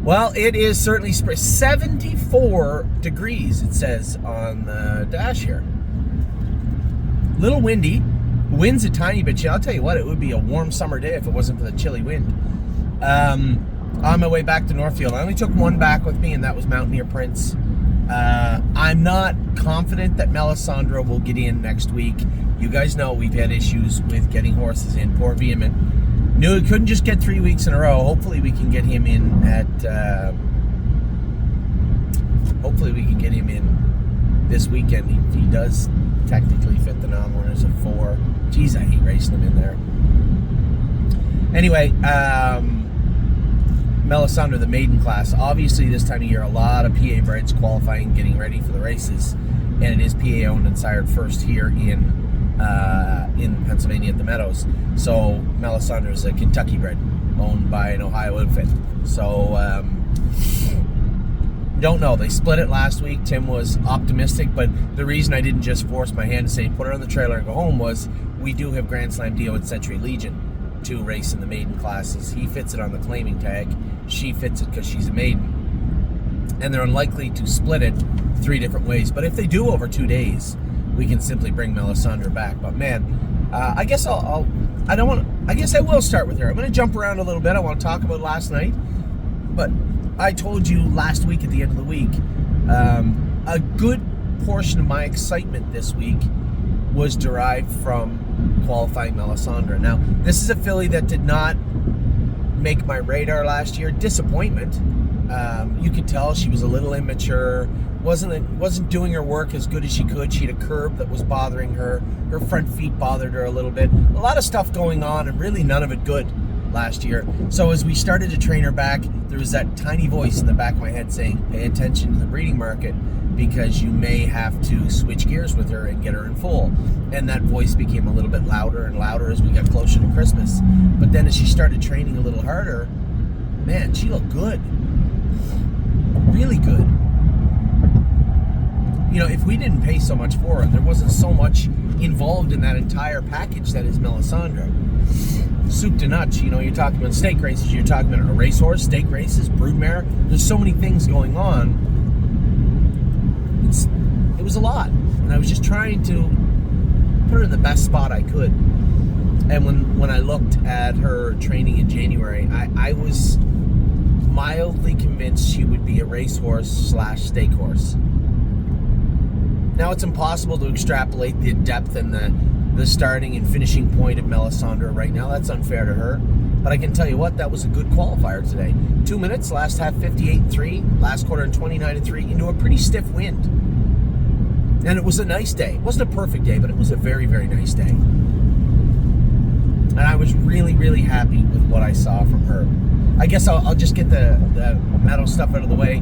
Well, it is certainly 74 degrees, it says on the dash here. Little windy. Wind's a tiny bit chill. I'll tell you what, it would be a warm summer day if it wasn't for the chilly wind. On my way back to Northfield, I only took one back with me, and that was Mountaineer Prince. I'm not confident that Melisandre will get in next week. You guys know we've had issues with getting horses in. Poor Vehement. Knew he couldn't just get 3 weeks in a row. Hopefully we can get him in at... hopefully we can get him in this weekend. He does technically fit the non-winners of 4. Geez, I hate racing him in there. Anyway, Melisandre, the maiden class. Obviously, this time of year, a lot of PA breds qualifying, getting ready for the races, and it is PA owned and sired first here in Pennsylvania at the Meadows. So Melisandre is a Kentucky bred owned by an Ohio outfit. So don't know. They split it last week. Tim was optimistic, but the reason I didn't just force my hand to say put her on the trailer and go home was we do have Grand Slam Dio at Century Legion to race in the maiden classes. He fits it on the claiming tag. She fits it because she's a maiden. And they're unlikely to split it 3 different ways. But if they do over 2 days, we can simply bring Melisandre back. But man, I guess I guess I will start with her. I'm going to jump around a little bit. I want to talk about last night. But I told you last week at the end of the week, a good portion of my excitement this week was derived from qualifying Melisandre. Now, this is a filly that did not make my radar last year. Disappointment. You could tell she was a little immature, wasn't doing her work as good as she could. She had a curb that was bothering her. Her front feet bothered her a little bit. A lot of stuff going on, and really none of it good last year. So as we started to train her back, there was that tiny voice in the back of my head saying, pay attention to the breeding market, because you may have to switch gears with her and get her in full. And that voice became a little bit louder and louder as we got closer to Christmas. But then as she started training a little harder, man, she looked good. Really good. You know, if we didn't pay so much for her, there wasn't so much involved in that entire package that is Melisandre. Soup to nuts. You know, you're talking about stake races, you're talking about a racehorse, stake races, broodmare. There's so many things going on. It was a lot. And I was just trying to put her in the best spot I could. And when I looked at her training in January, I was mildly convinced she would be a racehorse / stake horse. Now, it's impossible to extrapolate the depth and the starting and finishing point of Melisandre right now. That's unfair to her. But I can tell you what, that was a good qualifier today. 2 minutes, last half 58.3, last quarter in 29.3, into a pretty stiff wind. And it was a nice day. It wasn't a perfect day, but it was a very, very nice day. And I was really, really happy with what I saw from her. I guess I'll just get the medal stuff out of the way.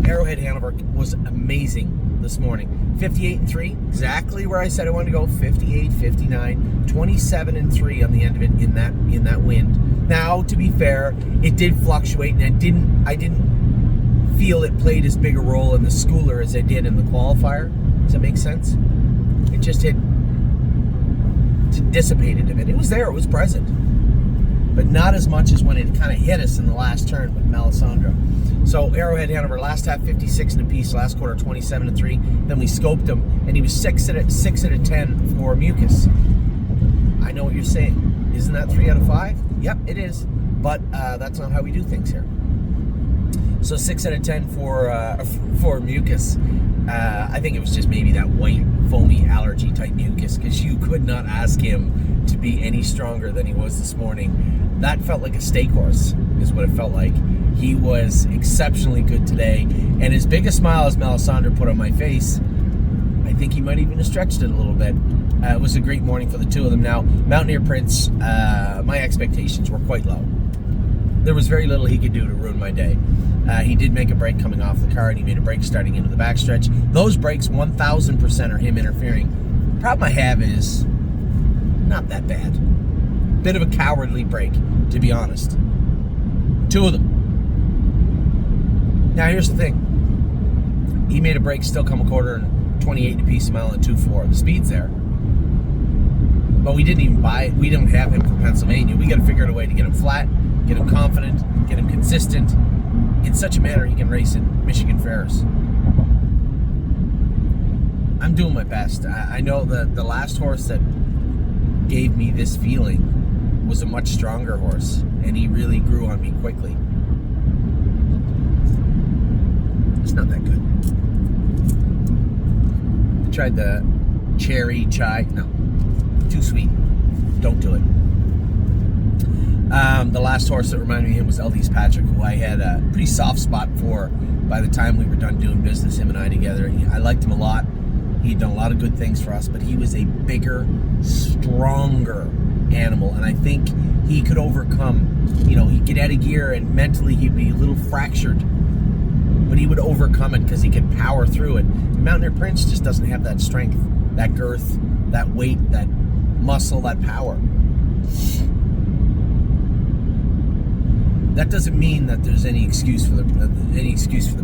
Arrowhead Hanover was amazing this morning. 58.3, exactly where I said I wanted to go. 58, 59, 27.3 on the end of it in that wind. Now, to be fair, it did fluctuate, and I didn't feel it played as big a role in the schooler as it did in the qualifier. Does that make sense? It just dissipated a bit. It was there, it was present, but not as much as when it kind of hit us in the last turn with Melisandre. So Arrowhead Hanover, last half 56 and a piece, last quarter 27.3. Then we scoped him, and he was 6 out of 10 for mucus. I know what you're saying. Isn't that 3 out of 5? Yep, it is. But that's not how we do things here. So 6 out of 10 for mucus. I think it was just maybe that white, foamy allergy type mucus, because you could not ask him to be any stronger than he was this morning. That felt like a stake horse, is what it felt like. He was exceptionally good today, and as big a smile as Melisandre put on my face, I think he might even have stretched it a little bit. It was a great morning for the two of them. Now, Mountaineer Prince, my expectations were quite low. There was very little he could do to ruin my day. He did make a break coming off the card. He made a break starting into the backstretch. Those breaks, 1,000% are him interfering. The problem I have is not that bad. Bit of a cowardly break, to be honest. 2 of them. Now, here's the thing. He made a break, still come a quarter, and 28 and a piece, a mile and 2.4. The speed's there. But we didn't even buy it. We don't have him for Pennsylvania. We got to figure out a way to get him flat. get him confident, get him consistent. In such a manner he can race in Michigan fairs. I'm doing my best. I know that the last horse that gave me this feeling was a much stronger horse, and he really grew on me quickly. It's not that good. I tried the cherry chai. No, too sweet. Don't do it. The last horse that reminded me of him was Eldis Patrick, who I had a pretty soft spot for by the time we were done doing business, him and I together. I liked him a lot. He'd done a lot of good things for us, but he was a bigger, stronger animal, and I think he could overcome, he'd get out of gear and mentally he'd be a little fractured, but he would overcome it because he could power through it. Mountaineer Prince just doesn't have that strength, that girth, that weight, that muscle, that power. That doesn't mean that there's any excuse for the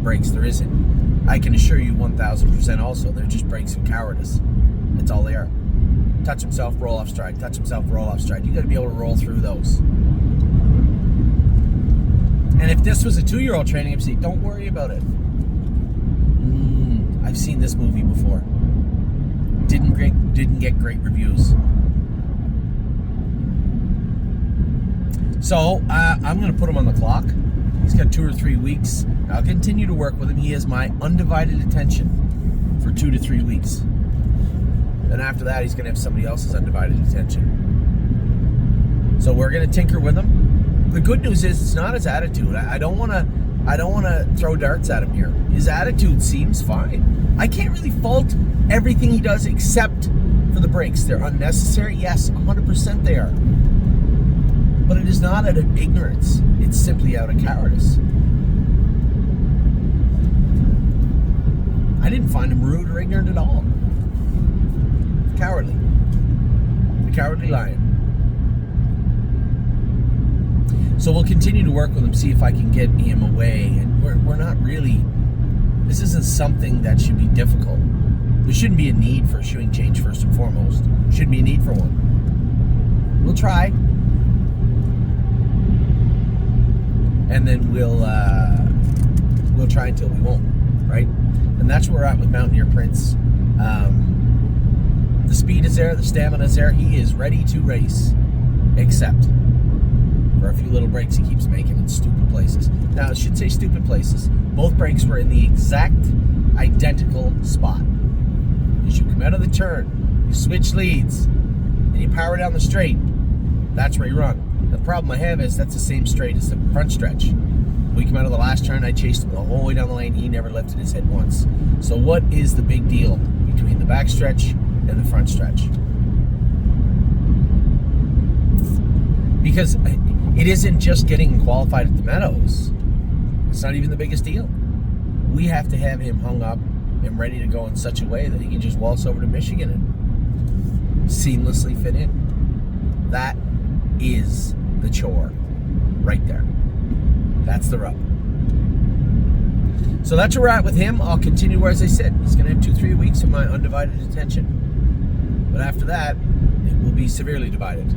breaks. There isn't. I can assure you 1,000% also, they're just breaks of cowardice. That's all they are. Touch himself, roll off stride. Touch himself, roll off stride. You got to be able to roll through those. And if this was a 2-year-old training, I'd say, don't worry about it. I've seen this movie before. Didn't get great reviews. So I'm going to put him on the clock. He's got 2 or 3 weeks. I'll continue to work with him. He has my undivided attention for 2 to 3 weeks. Then after that, he's going to have somebody else's undivided attention. So we're going to tinker with him. The good news is it's not his attitude. I don't want to throw darts at him here. His attitude seems fine. I can't really fault everything he does except for the breaks. They're unnecessary. Yes, 100% they are. But it is not out of ignorance. It's simply out of cowardice. I didn't find him rude or ignorant at all. Cowardly. The cowardly lion. So we'll continue to work with him, see if I can get him away. And we're not really, this isn't something that should be difficult. There shouldn't be a need for a shoeing change first and foremost. Shouldn't be a need for one. We'll try. And then we'll try until we won't, right? And that's where we're at with Mountaineer Prince. The speed is there, the stamina is there. He is ready to race, except for a few little breaks he keeps making in stupid places. Now, I should say stupid places. Both breaks were in the exact identical spot. As you come out of the turn, you switch leads, and you power down the straight. That's where you run. The problem I have is that's the same straight as the front stretch. We come out of the last turn, I chased him the whole way down the lane. He never lifted his head once. So what is the big deal between the back stretch and the front stretch? Because it isn't just getting qualified at the Meadows. It's not even the biggest deal. We have to have him hung up and ready to go in such a way that he can just waltz over to Michigan and seamlessly fit in. That is the chore right there. That's the rub. So that's where we're at with him. I'll continue where, as I said, he's going to have 2-3 weeks of my undivided attention. But after that, it will be severely divided.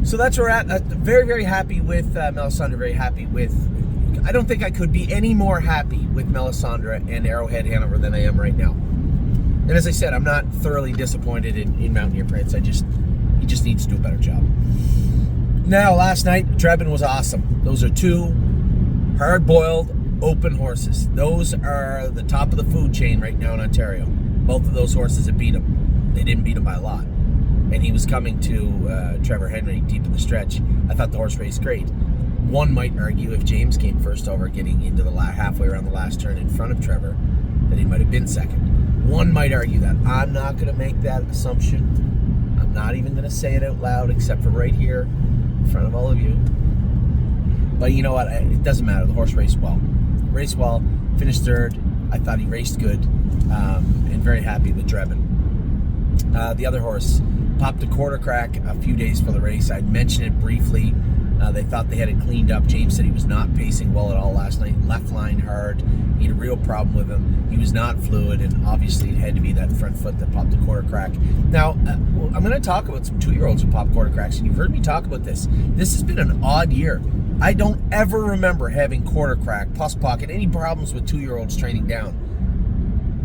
So that's where we're at. Very, very happy with Melisandre. Very happy with... I don't think I could be any more happy with Melisandre and Arrowhead Hanover than I am right now. And as I said, I'm not thoroughly disappointed in Mountaineer Prince. He just needs to do a better job. Now, last night, Drebin was awesome. Those are 2 hard-boiled, open horses. Those are the top of the food chain right now in Ontario. Both of those horses have beat him. They didn't beat him by a lot. And he was coming to Trevor Henry deep in the stretch. I thought the horse raced great. One might argue if James came first over getting into the halfway around the last turn in front of Trevor, that he might have been second. One might argue that. I'm not going to make that assumption. I'm not even going to say it out loud except for right here in front of all of you. But you know what? It doesn't matter. The horse raced well. Raced well. Finished third. I thought he raced good. And very happy with Drebin. The other horse popped a quarter crack a few days for the race. I mentioned it briefly They thought they had it cleaned up. James said he was not pacing well at all last night. Left line hard. He had a real problem with him. He was not fluid, and obviously it had to be that front foot that popped a quarter crack. Now, I'm going to talk about some 2-year-olds who pop quarter cracks, and you've heard me talk about this. This has been an odd year. I don't ever remember having quarter crack, pus pocket, any problems with 2-year-olds training down.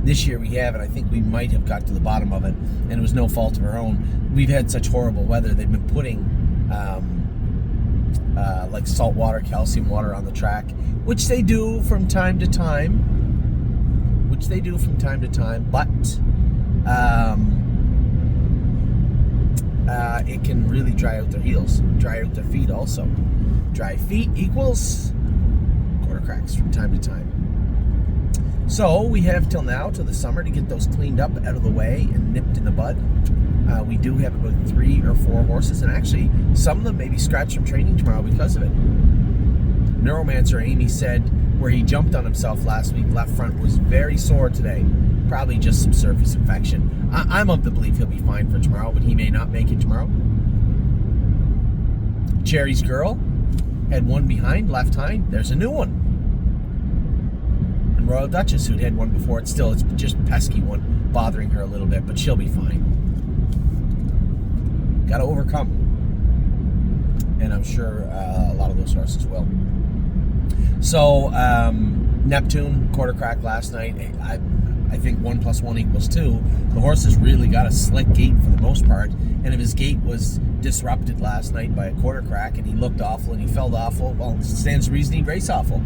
This year we have, and I think we might have got to the bottom of it, and it was no fault of our own. We've had such horrible weather. They've been putting like salt water, calcium water on the track, which they do from time to time. But it can really dry out their heels, dry out their feet also. Dry feet equals quarter cracks from time to time. So we have till now, till the summer, to get those cleaned up out of the way and nipped in the bud. We do have about 3 or 4 horses, and actually some of them may be scratched from training tomorrow because of it. Neuromancer Amy said where he jumped on himself last week, left front was very sore today. Probably just some surface infection. I'm of the belief he'll be fine for tomorrow, but he may not make it tomorrow. Cherry's Girl had one behind, left hind. There's a new one. And Royal Duchess, who'd had one before, it's just a pesky one, bothering her a little bit, but she'll be fine. Got to overcome. And I'm sure a lot of those horses will. So, Neptune, quarter crack last night. I think 1 + 1 = 2. The horses really got a slick gait for the most part. And if his gait was disrupted last night by a quarter crack and he looked awful and he felt awful, well, it stands to reason he'd race awful.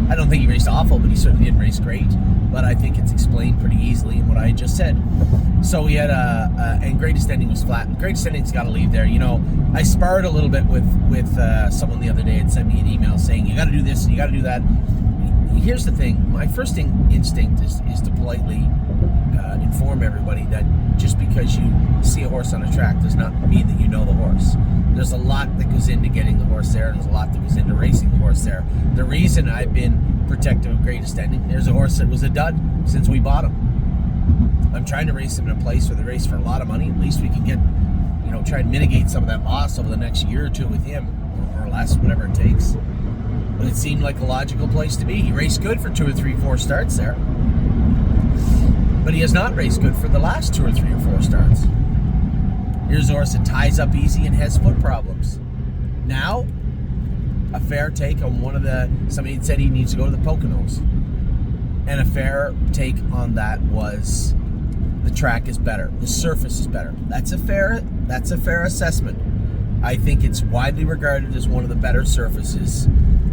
I don't think he raced awful, but he certainly didn't race great. But I think it's explained pretty easily in what I just said. So we had and greatest ending was flat. Greatest ending's got to leave there. You know, I sparred a little bit with someone the other day and sent me an email saying, you got to do this and you got to do that. Here's the thing. My first instinct is to politely inform everybody that just because you see a horse on a track does not mean that you know the horse. There's a lot that goes into getting the horse there, and there's a lot that goes into racing the horse there. The reason I've been protective of greatest ending, there's a horse that was a dud since we bought him. I'm trying to race him in a place where they race for a lot of money. At least we can get, try and mitigate some of that loss over the next year or two with him, or less, whatever it takes. But it seemed like a logical place to be. He raced good for 2 or 3, 4 starts there. But he has not raced good for the last 2 or 3 or 4 starts. Here's a horse that ties up easy and has foot problems. Now, a fair take on somebody said he needs to go to the Poconos. And a fair take on that was the track is better. The surface is better. That's a fair assessment. I think it's widely regarded as one of the better surfaces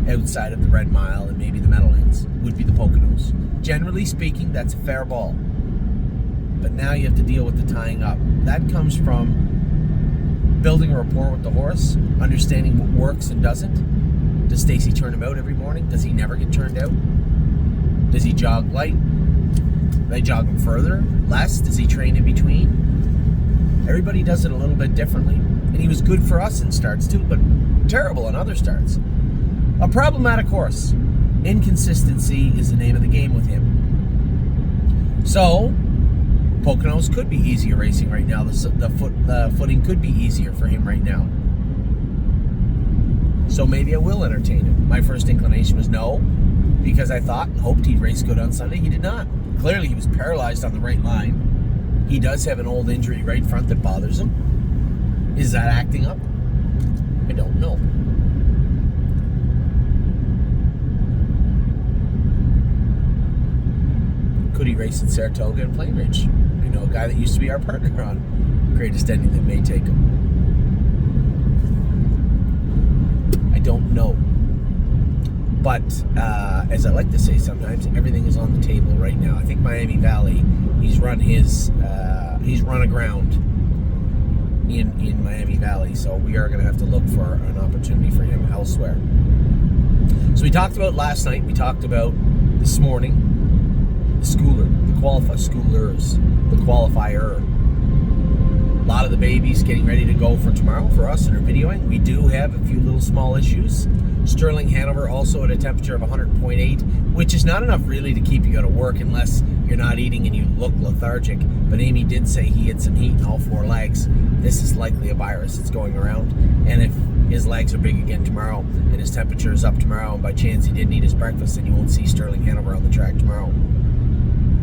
outside of the Red Mile and maybe the Meadowlands would be the Poconos. Generally speaking, that's a fair ball. But now you have to deal with the tying up. That comes from building a rapport with the horse, understanding what works and doesn't. Does Stacy turn him out every morning? Does he never get turned out? Does he jog light? Do they jog him further? Less? Does he train in between? Everybody does it a little bit differently. And he was good for us in starts too, but terrible in other starts. A problematic horse. Inconsistency is the name of the game with him. So, Poconos could be easier racing right now. The footing could be easier for him right now. So maybe I will entertain him. My first inclination was no, because I thought and hoped he'd race good on Sunday. He did not. Clearly he was paralyzed on the right line. He does have an old injury right front that bothers him. Is that acting up? I don't know. Could he race in Saratoga and Plain Ridge? I know a guy that used to be our partner on Greatest Ending that may take him. I don't know. But as I like to say sometimes, everything is on the table right now. I think Miami Valley, he's run aground in Miami Valley, so we are going to have to look for an opportunity for him elsewhere. So we talked about last night, we talked about this morning, the schooler, the schoolers, the qualifier. A lot of the babies getting ready to go for tomorrow for us in our videoing. We do have a few little small issues. Sterling Hanover also at a temperature of 100.8, which is not enough really to keep you out of work unless you're not eating and you look lethargic. But Amy did say he had some heat in all 4 legs. This is likely a virus that's going around. And if his legs are big again tomorrow and his temperature is up tomorrow, and by chance he didn't eat his breakfast, then you won't see Sterling Hanover on the track tomorrow.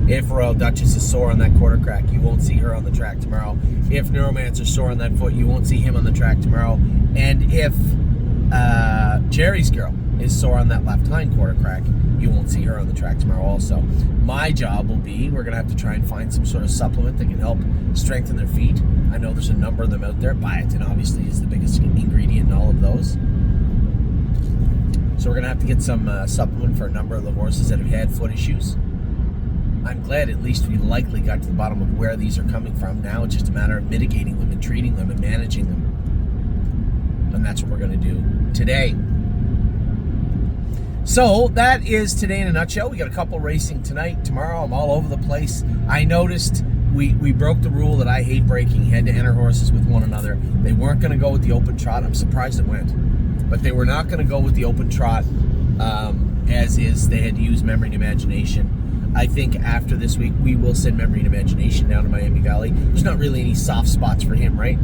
If Royal Duchess is sore on that quarter crack, you won't see her on the track tomorrow. If Neuromancer's sore on that foot, you won't see him on the track tomorrow. And if Jerry's girl is sore on that left hind quarter crack, you won't see her on the track tomorrow also. My job will be, we're going to have to try and find some sort of supplement that can help strengthen their feet. I know there's a number of them out there. Biotin obviously is the biggest ingredient in all of those. So we're going to have to get some supplement for a number of the horses that have had foot issues. I'm glad at least we likely got to the bottom of where these are coming from. Now it's just a matter of mitigating them and treating them and managing them. And that's what we're going to do today. So that is today in a nutshell. We got a couple racing tonight. Tomorrow I'm all over the place. I noticed we broke the rule that I hate breaking head-to-enter horses with one another. They weren't going to go with the open trot. I'm surprised it went. But they were not going to go with the open trot as is. They had to use memory and imagination. I think after this week, we will send Memory and Imagination down to Miami Valley. There's not really any soft spots for him, right?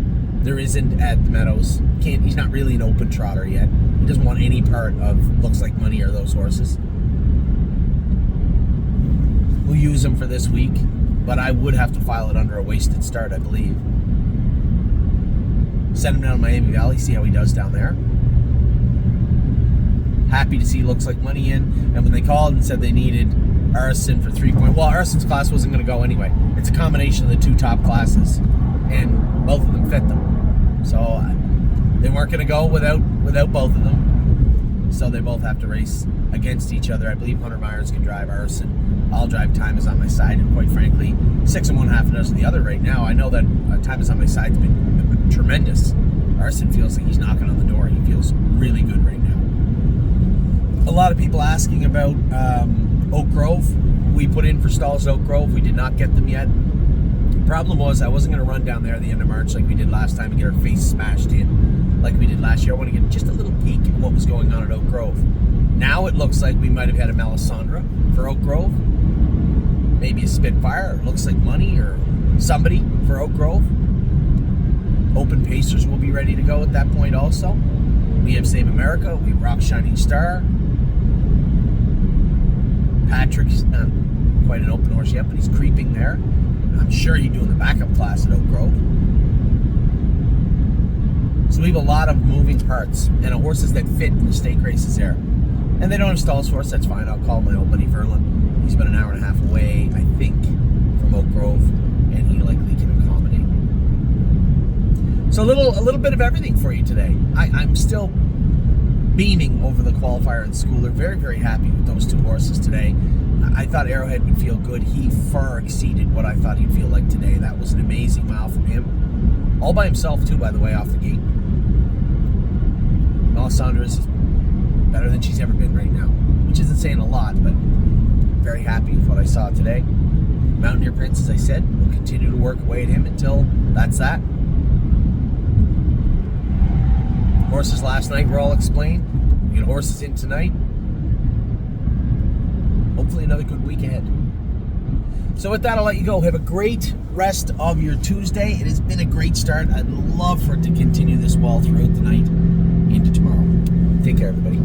There isn't at the Meadows. He's not really an open trotter yet. He doesn't want any part of Looks Like Money or those horses. We'll use him for this week, but I would have to file it under a wasted start, I believe. Send him down to Miami Valley, see how he does down there. Happy to see Looks Like Money in. And when they called and said they needed Arison for 3 point. Well, Arison's class wasn't going to go anyway. It's a combination of the two top classes, and both of them fit them. So they weren't going to go without both of them. So they both have to race against each other. I believe Hunter Myers can drive Arison. I'll drive Time Is On My Side, and quite frankly, 6 and 1/2 dozen the other right now. I know that Time Is On My Side's been tremendous. Arison feels like he's knocking on the door. He feels really good right now. A lot of people asking about Oak Grove. We put in for stalls at Oak Grove. We did not get them yet. The problem was I wasn't going to run down there at the end of March like we did last time and get our face smashed in like we did last year. I want to get just a little peek at what was going on at Oak Grove. Now it looks like we might have had a Melisandre for Oak Grove. Maybe a Spitfire, or Looks Like Money, or somebody for Oak Grove. Open Pacers will be ready to go at that point also. We have Save America. We have Rock Shining Star. Patrick's not quite an open horse yet, but he's creeping there. I'm sure he's doing the backup class at Oak Grove. So we have a lot of moving parts and horses that fit in the stake races there. And they don't have stalls for us, that's fine. I'll call my old buddy Verlin. He's about an hour and a half away, I think, from Oak Grove, and he likely can accommodate. So a little bit of everything for you today. I'm still beaming over the Qualifier and Schooler. Very, very happy with those two horses today. I thought Arrowhead would feel good. He far exceeded what I thought he'd feel like today. That was an amazing mile from him. All by himself, too, by the way, off the gate. Melisandre is better than she's ever been right now, which isn't saying a lot, but very happy with what I saw today. Mountaineer Prince, as I said, will continue to work away at him until that's that. Horses last night were all explained. We get horses in tonight. Hopefully another good week ahead. So with that, I'll let you go. Have a great rest of your Tuesday. It has been a great start. I'd love for it to continue this well throughout the night into tomorrow. Take care, everybody.